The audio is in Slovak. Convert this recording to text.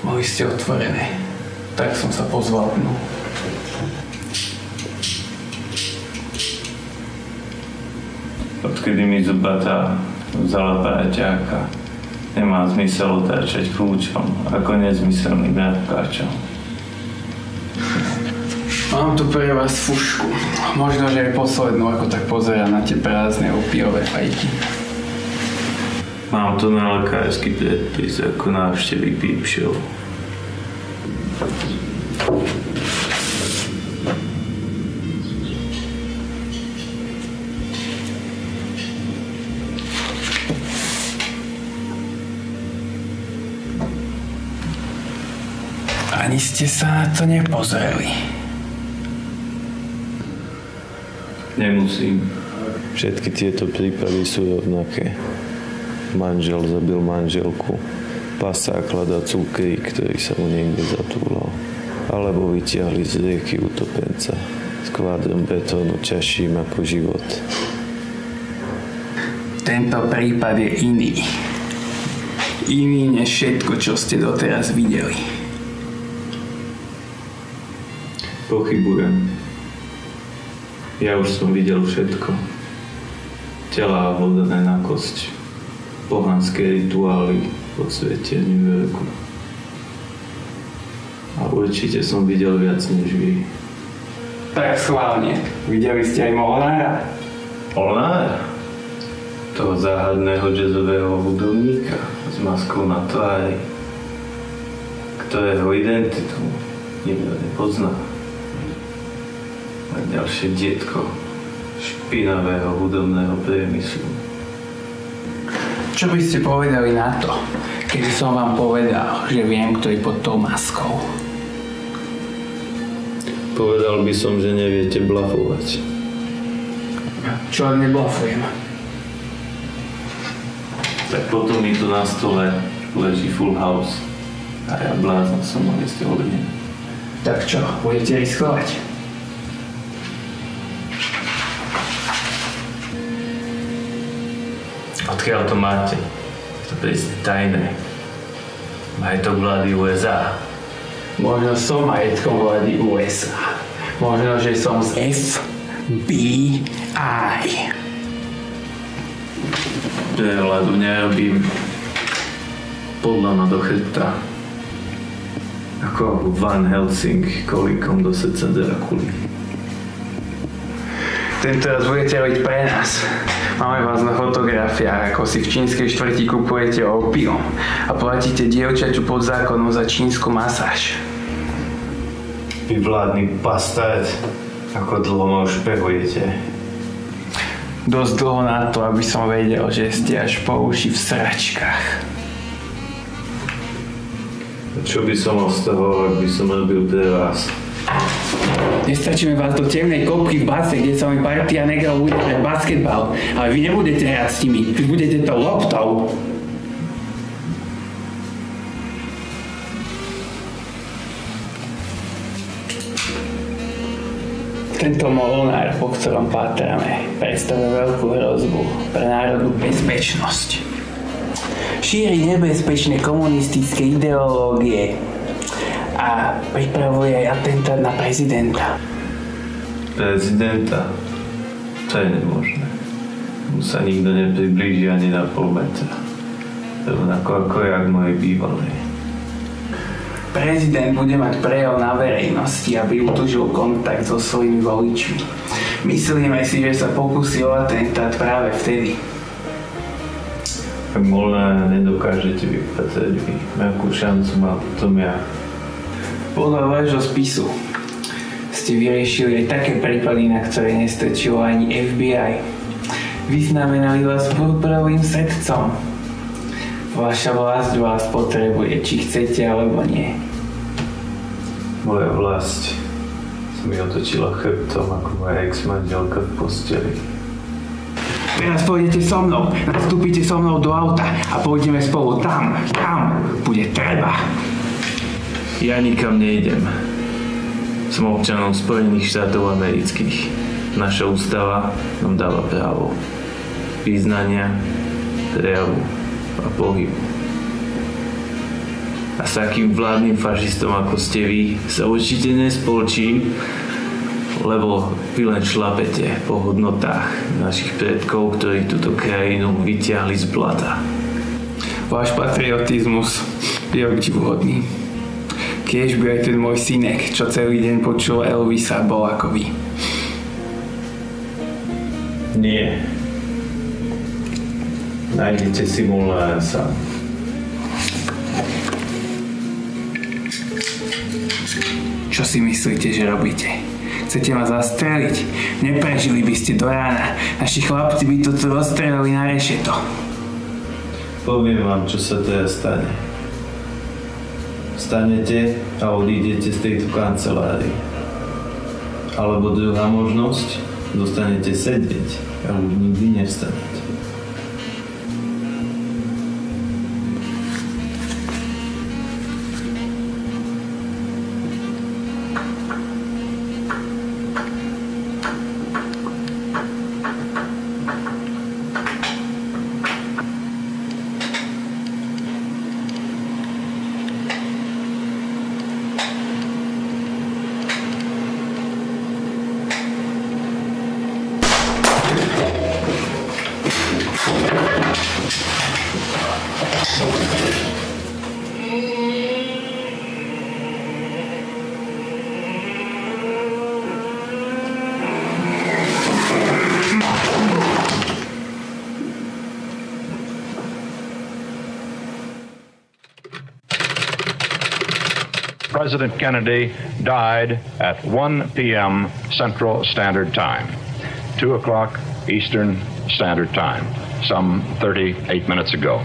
Boli ste otvorené. Tak som sa pozval dnu. Odkedy mi zubatá vzala paraťáka, nemá zmysel otáčať kľúčom, ako nezmyselným jatkáčom. Mám tu pre vás fušku. Možno, že je poslednú, ako tak pozerám na tie prázdne opiové fajky. Mám tu na lekársky predpis ako návštevy peep show. Ani ste sa na to nepozreli. Nemusím. Všetky tieto prípady sú rovnaké. Manžel zabil manželku. Pasák hľadá cukrík, ktorý sa mu niekde zatúlal. Alebo vytiahli z rieky utopenca. S kvádrom betónu ťažším ako život. Tento prípad je iný. Iný než všetko, čo ste doteraz videli. Pochybujem. Ja už som videl všetko. Telá vodané na kosť. Pohanské rituály po svete New Yorku. A určite som videl viac než vy. Tak schválne. Videli ste aj Molnára? Molnára? Toho záhadného jazzového hudobníka s maskou na tvári, ktorého identitu nikto nepozná. A ďalšie dietko špinavého hudobného priemyslu. Čo by ste povedali na to, keby som vám povedal, že viem, kto je pod tou maskou? Povedal by som, že neviete blafovať. Čo neblafujem? Tak potom mi tu na stole leží Full House a ja blázna som ho ísť ohľadne. Tak čo, budete riskovať? Odkiaľ to máte? To prísne tajné. Majetok vlády USA. Možno som majetkom vlády USA. Možno, že som z FBI. Prehľadu nerobím. Podľa do chrbta. Ako Van Helsing kolíkom do srdca Drakuly. Tentoraz budete robiť pre nás. Máme vás na fotografiách, ako si v čínskej štvrti kupujete opium a platíte dievčaťu pod zákonom za čínsku masáž. Vy vládny bastard, ako dlho ma už špehujete? Dosť dlho na to, aby som vedel, že ste až po uši v sračkách. A čo by som mal z toho, ak by som robil pre vás? Nestačíme vás do temnej kopky v base, kde sa mi partia negrov bude hrať basketbal, ale vy nebudete hrať s nimi, vy budete to loptou. Tento Molnár, po ktorom pátráme, predstavuje veľkú hrozbu pre národnú bezpečnosť. Šíri nebezpečné komunistické ideológie a pripravuje aj atentát na prezidenta. Prezidenta? To je nemožné. Mu sa nikto nepriblíži ani na pol metra. Rovnako ako jak mojej bývalej. Prezident bude mať prejav na verejnosti, aby utužil kontakt so svojimi voličmi. Myslíme si, že sa pokusí o atentát práve vtedy. Ak Molnára nedokážete vypatrať vy, akú šancu mám potom ja? Podľa vášho spisu ste vyriešili aj také prípady, na ktoré nestačilo ani FBI. Vyznamenali vás purpurovým srdcom. Vaša vlast vás potrebuje, či chcete alebo nie. Moja vlast sa mi otočila chrbtom ako moja ex-manželka v posteli. Teraz pôjdete so mnou, nastúpite so mnou do auta a pôjdeme spolu tam, kam bude treba. Ja nikam nejdem. Som občanom Spojených štátov amerických. Naša ústava nám dáva právo význania, prejavu a pohybu. A s takým vládnym fašistom ako ste vy sa určite nespolčím, lebo vy len šlapete po hodnotách našich predkov, ktorí túto krajinu vyťahli z blata. Váš patriotizmus je obdivuhodný. Kiež by aj ten môj synek, čo celý deň počul Elvisa, bol ako vy. Nie. Nájdete si Mulára sám. Čo si myslíte, že robíte? Chcete ma zastreliť? Neprežili by ste do rána. Naši chlapci by toto rozstrelili na rešeto. Poviem vám, čo sa teraz stane. Vstanete a odídete z tejto kancelárie. Alebo druhá možnosť, dostanete sedieť a už nikdy nevstanete. President Kennedy died at 1 p.m. Central Standard Time, 2 o'clock Eastern Standard Time, some 38 minutes ago.